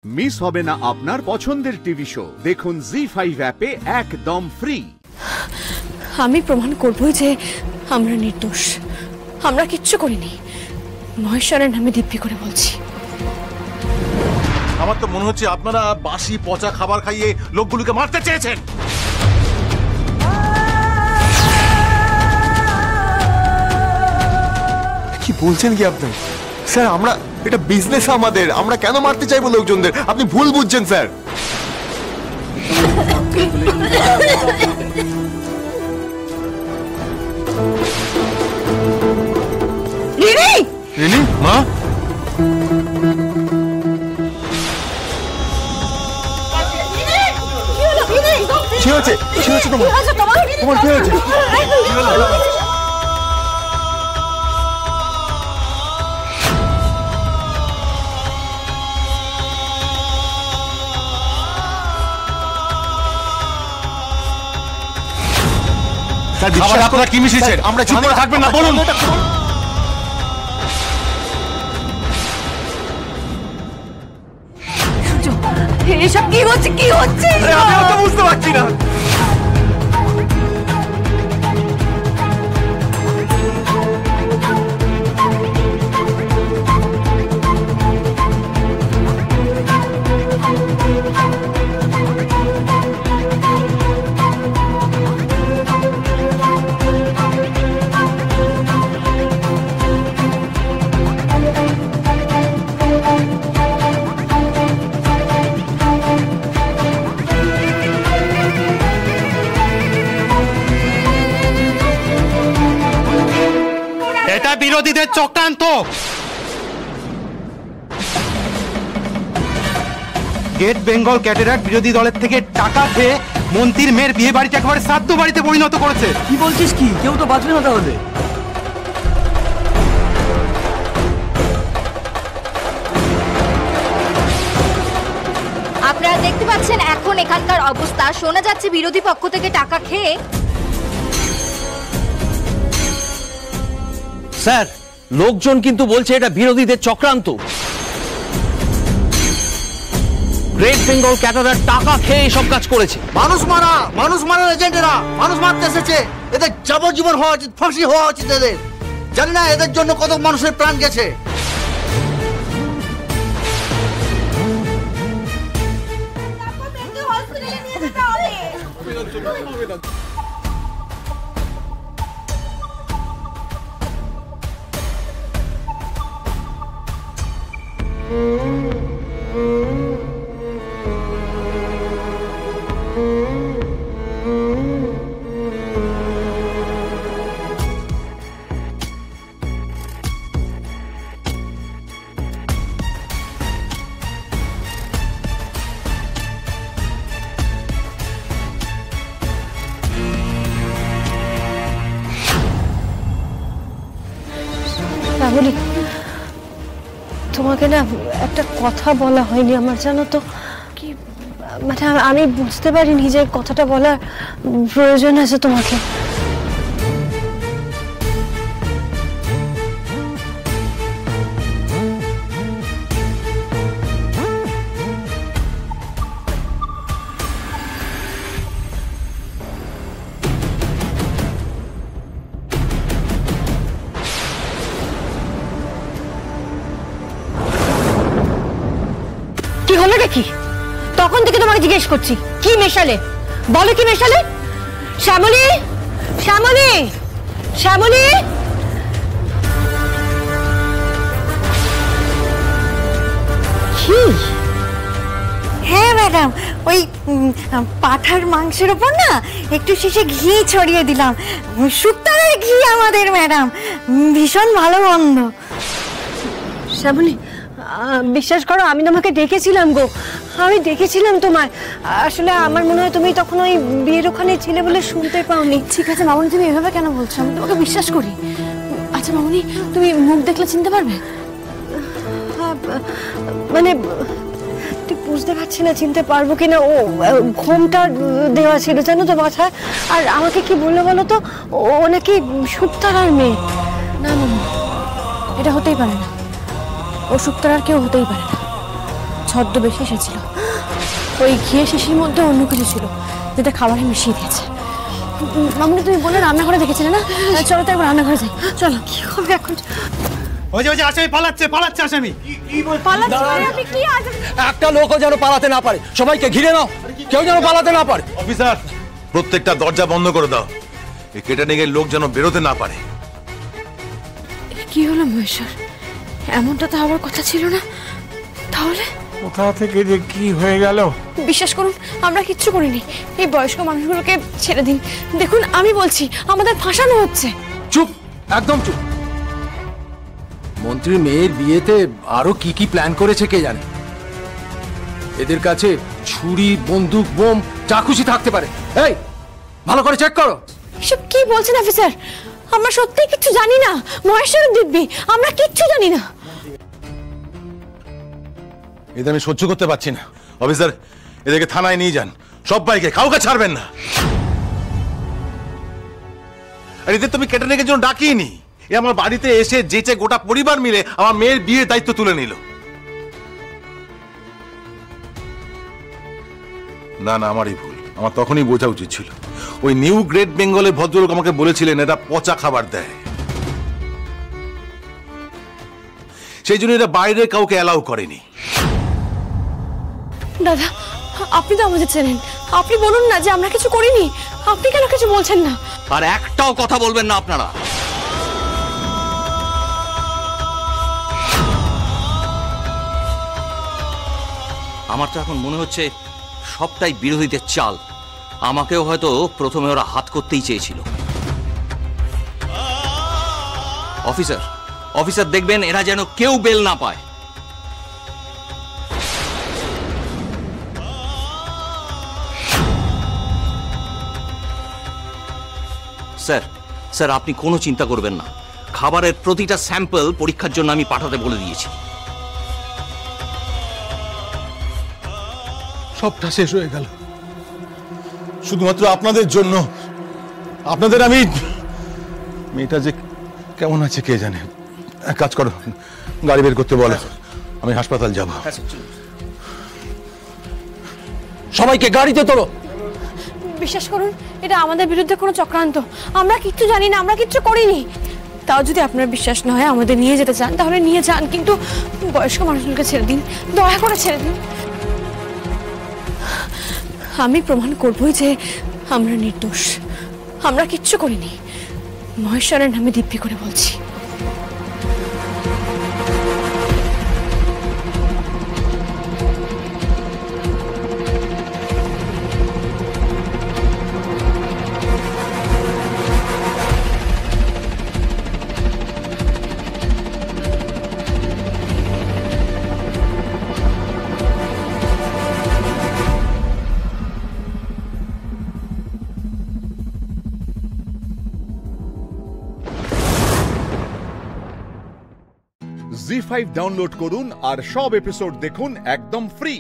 Miss হবে না আপনার পছন্দের টিভি শো। দেখুন জি5 অ্যাপে একদম ফ্রি। আমি প্রমাণ করবই যে আমরা নির্দোষ, আমরা কিচ্ছু করিনি। মহেশ্বরের নামে দিব্যি করে বলছি। আমার তো মনে হচ্ছে আপনারা বাসি পচা খাবার খাইয়ে লোকগুলোকে মারতে চেয়েছেন। কি বলছেন কি আপনি? স্যার আমরা এটা বিজনেস আমাদের, আমরা কেন মারতে চাইবো লোকজনদের? আপনি ভুল বুঝছেন স্যার। রিনি মা, কি হয়েছে? কি হয়েছে তোমার? তোমার কি হয়েছে? আপনারা কি মিশিয়েছেন? আমরা চুপ করে থাকবেন না, বলুন। এসব কি হচ্ছে? কি হচ্ছে? আমিও তো বুঝতে পারছি না। এটা বিরোধীদের চক্রান্ত। গেট বেঙ্গল ক্যাটারাক্ট বিরোধী দলের থেকে টাকা খেয়ে মন্ত্রীর মেয়ের বিয়ে বাড়িতে একেবারে শ্রাদ্ধ বাড়িতে পরিণত করেছে। কি বলছিস? কি কেউ তো বাঁচবে না তাহলে? আপনারা দেখতে পাচ্ছেন এখন এখানকার অবস্থা। শোনা যাচ্ছে বিরোধী পক্ষ থেকে টাকা খেয়ে। স্যার লোকজন কিন্তু বলছে এটা বিরোধীদের চক্রান্ত। গ্রেট বেঙ্গল ক্যাটারাক্ট টাকা খেয়ে সব কাজ করেছে। মানুষ মারার এজেন্টেরা মানুষ মারতে এসেছে। এদের যাবজ্জীবন হওয়া উচিত, ফাঁসি হওয়া উচিত এদের। জানি না এদের জন্য কত মানুষের প্রাণ গেছে। রাহুলি, তোমাকে না একটা কথা বলা হয়নি আমার, জানো তো? কি মানে আমি বুঝতে পারিনি যে কথাটা বলার প্রয়োজন আছে তোমাকে। কি হলো নাকি? তখন থেকে তোমাকে জিজ্ঞেস করছি কি মেশালে, বলো কি মেশালে? শ্যামলী, শ্যামলী, শ্যামলী। কি? হ্যাঁ ম্যাডাম, ওই পাঠার মাংসের ওপর না একটু শেষে ঘি ছড়িয়ে দিলাম। শুক্তারের ঘি আমাদের ম্যাডাম, ভীষণ ভালো গন্ধ। শ্যামলী, বিশ্বাস করো আমি তোমাকে ডেকেছিলাম গো, আমি দেখেছিলাম তোমায়। আসলে আমার মনে হয় তুমি তখন ওই বিয়ের ওখানে ছিলে বলে শুনতে পাওনি। ঠিক আছে মামনি, তুমি এভাবে কেন বলছো? আমি তোমাকে বিশ্বাস করি। আচ্ছা মামনি, তুমি মুখ দেখলে চিনতে পারবে? মানে ঠিক বুঝতে পারছি না চিনতে পারবো কিনা। ও ঘোমটা দেওয়া ছিল জানো তো মাথায়। আর আমাকে কি বললো বলো তো, ও নাকি শুক্তারার মেয়ে। না মামনি, এটা হতেই পারে না। ও শুক্তারার কেউ হতেই পারে না। 6 ছদ্মবেশে এসেছিল। ওই ঘিয়ে শিশির মধ্যে অন্য কিছু ছিল যেটা খাবারে মিশিয়ে দিয়েছে। মামুনি তুমি বলে রান্নাঘরে দেখেছিলে না? চলো তো একবার রান্নাঘরে যাই, চলো। কি হবে এখন? ওই যে আসামি পালাচ্ছে আসামি। একটা লোকও যেন পালাতে না পারে, সবাইকে ঘিরে নাও, কেউ যেন পালাতে না পারে। অফিসার, প্রত্যেকটা দরজা বন্ধ করে দাও, এই কেটারিংয়ের লোক যেন বেরোতে না পারে। কি হলো মহেশ্বর? এমনটা তো হওয়ার কথা ছিল না। তাহলে কোথা থেকে যে কি হয়ে গেল? বিশ্বাস করুন, আমরা কিচ্ছু করিনি। এই বয়স্ক মানুষগুলোকে ছেড়ে দিন। দেখুন আমি বলছি, আমাদের ফাঁসানো হচ্ছে। চুপ, একদম চুপ। মন্ত্রীর মেয়ের বিয়েতে আরো কি কি প্ল্যান করেছে কে জানে। এদের কাছে ছুরি, বন্দুক, বোম যা খুশি থাকতে পারে। এই, ভালো করে চেক করো। এসব কি বলছেন অফিসার? আমরা সত্যি কিছু জানি না। মহেশ্বরের দিব্যি, আমরা কিচ্ছু জানি না। এদের আমি সহ্য করতে পারছি না। অফিসার, এদেরকে থানায় নিয়ে যান, সবাইকে, কাউকে ছাড়বেন না। আর এদের তুমি কেটারিংয়ের জন্য ডাকিনি। এ আমার বাড়িতে এসে যেচে গোটা পরিবার মিলে আমার মেয়ের বিয়ের দায়িত্ব তুলে নিল। না না, আমারই ভুল। আমার তখনই বোঝা উচিত ছিল। ওই নিউ গ্রেট বেঙ্গলের ভদ্রলোক আমাকে বলেছিলেন এরা পচা খাবার দেয়, সেই জন্য এরা বাইরে কাউকে অ্যালাউ করেনি। দাদা, আপনি তো আমাদের চেনেন, আপনি বলুন না যে আমরা কিছু করিনি। আপনি কেন কিছু বলছেন না? আর একটাও কথা বলবেন না আপনারা। আমার তো এখন মনে হচ্ছে সবটাই বিরোধীদের চাল। আমাকেও হয়তো প্রথমে ওরা হাত করতেই চেয়েছিল। অফিসার দেখবেন এরা যেন কেউ বেল না পায়। স্যার আপনি কোনো চিন্তা করবেন না। খাবারের প্রতিটা স্যাম্পল পরীক্ষার জন্য আমি পাঠাতে বলে দিয়েছি। সবটা শেষ হয়ে গেল শুধুমাত্র আপনাদের জন্য। আপনাদের আমি, মেয়েটা যে কেমন আছে কে জানে। এক কাজ করো, গাড়ি বের করতে বলো, আমি হাসপাতাল যাব। সবাইকে গাড়িতে তোলো। বিশ্বাস করুন, এটা আমাদের বিরুদ্ধে কোনো চক্রান্ত। আমরা কিচ্ছু জানি না, আমরা কিচ্ছু করিনি। তাও যদি আপনার বিশ্বাস না হয়, আমাদের নিয়ে যেতে চান তাহলে নিয়ে যান, কিন্তু বয়স্ক মানুষগুলোকে ছেড়ে দিন, দয়া করে ছেড়ে দিন। আমি প্রমাণ করবই যে আমরা নির্দোষ, আমরা কিচ্ছু করিনি। মহেশ্বরের নামে দিব্যি করে বলছি। জি5 ডাউনলোড করুন আর সব এপিসোড দেখুন একদম ফ্রি।